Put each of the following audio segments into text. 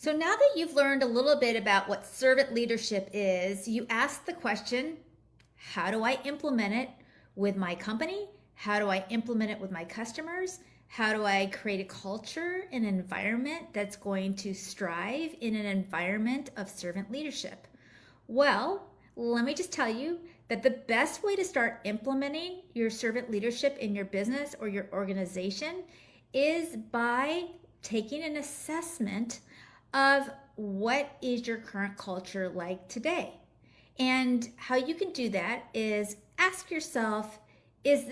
So now that you've learned a little bit about what servant leadership is, you ask the question, how do I implement it with my company? How do I implement it with my customers? How do I create a culture, an environment that's going to strive in an environment of servant leadership? Well, let me just tell you that the best way to start implementing your servant leadership in your business or your organization is by taking an assessment of what is your current culture like today. And how you can do that is ask yourself, is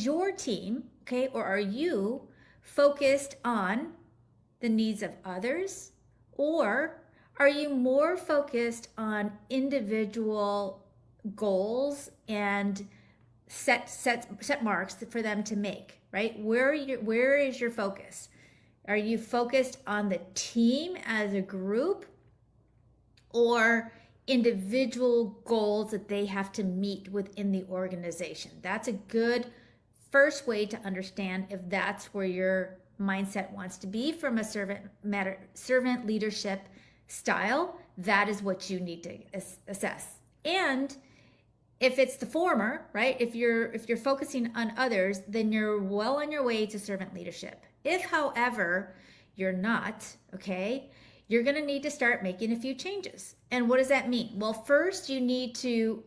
your team, okay, or are you focused on the needs of others, or are you more focused on individual goals and set marks for them to make, right? Where is your focus? Are you focused on the team as a group, or individual goals that they have to meet within the organization? That's a good first way to understand if that's where your mindset wants to be from a servant leadership style. That is what you need to assess. And if it's the former, right? If you're focusing on others, then you're well on your way to servant leadership. If, however, you're not, okay, you're going to need to start making a few changes. And what does that mean? Well, first, you need to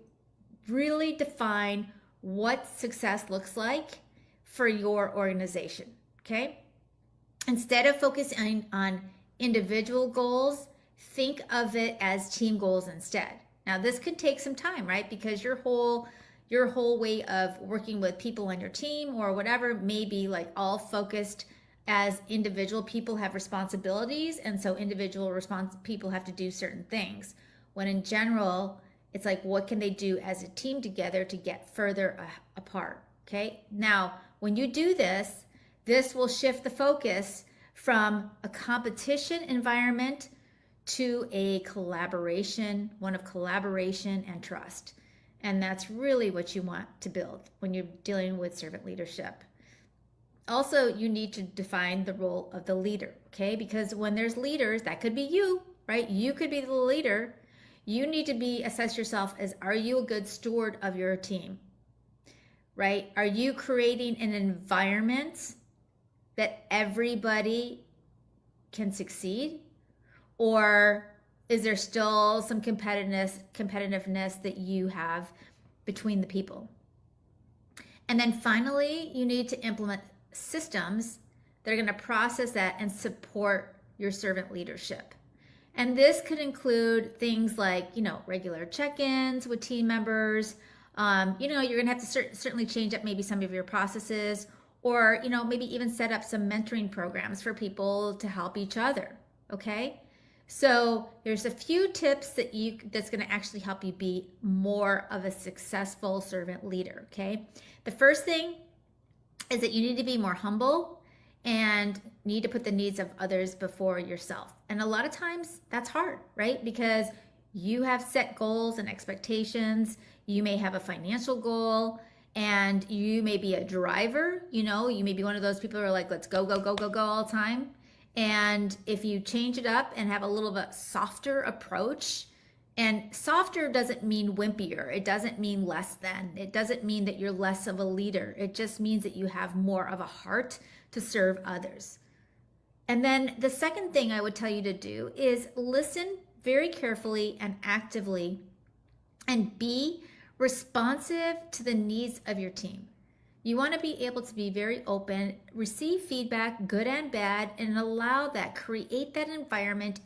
really define what success looks like for your organization, okay? Instead of focusing on individual goals, think of it as team goals instead. Now, this could take some time, right? Because your whole way of working with people on your team or whatever may be like all focused as individual people have responsibilities, and so individual people have to do certain things. When in general, it's like, what can they do as a team together to get further apart, okay? Now, when you do this, this will shift the focus from a competition environment to a collaboration, one of collaboration and trust. And that's really what you want to build when you're dealing with servant leadership. Also, you need to define the role of the leader, okay? Because when there's leaders, that could be you, right? You could be the leader. You need to assess yourself as, are you a good steward of your team, right? Are you creating an environment that everybody can succeed? Or is there still some competitiveness that you have between the people? And then finally, you need to implement systems that are going to process that and support your servant leadership. And this could include things like, regular check-ins with team members. You're going to have to certainly change up maybe some of your processes, or, maybe even set up some mentoring programs for people to help each other. Okay. So there's a few tips that's going to actually help you be more of a successful servant leader. Okay. The first thing is that you need to be more humble and need to put the needs of others before yourself. And a lot of times that's hard, right? Because you have set goals and expectations. You may have a financial goal, and you may be a driver. You may be one of those people who are like, let's go, go, go, go, go all the time. And if you change it up and have a little bit softer approach, and softer doesn't mean wimpier. It doesn't mean less than. It doesn't mean that you're less of a leader. It just means that you have more of a heart to serve others. And then the second thing I would tell you to do is listen very carefully and actively, and be responsive to the needs of your team. You want to be able to be very open, receive feedback, good and bad, and create that environment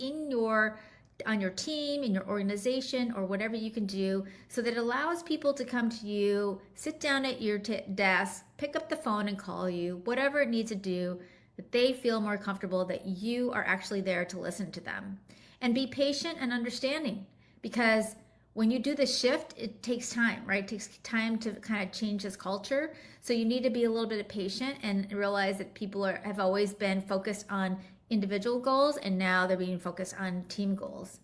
on your team, in your organization, or whatever you can do, so that it allows people to come to you, sit down at your desk, pick up the phone and call you, whatever it needs to do, that they feel more comfortable that you are actually there to listen to them. And be patient and understanding, because when you do the shift, it takes time, right? It takes time to kind of change this culture. So you need to be a little bit patient and realize that people have always been focused on individual goals, and now they're being focused on team goals.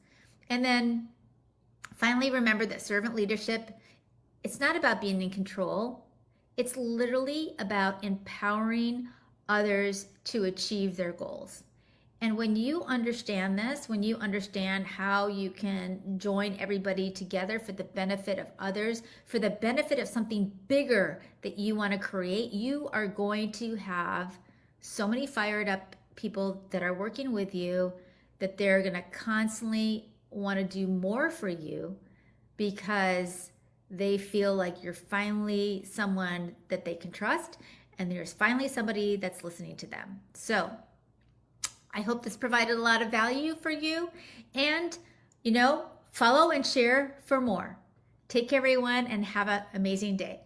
And then finally, remember that servant leadership, it's not about being in control. It's literally about empowering others to achieve their goals. And when you understand this, when you understand how you can join everybody together for the benefit of others, for the benefit of something bigger that you want to create, you are going to have so many fired up people that are working with you that they're going to constantly want to do more for you because they feel like you're finally someone that they can trust and there's finally somebody that's listening to them. So I hope this provided a lot of value for you, and follow and share for more. Take care, everyone, and have an amazing day.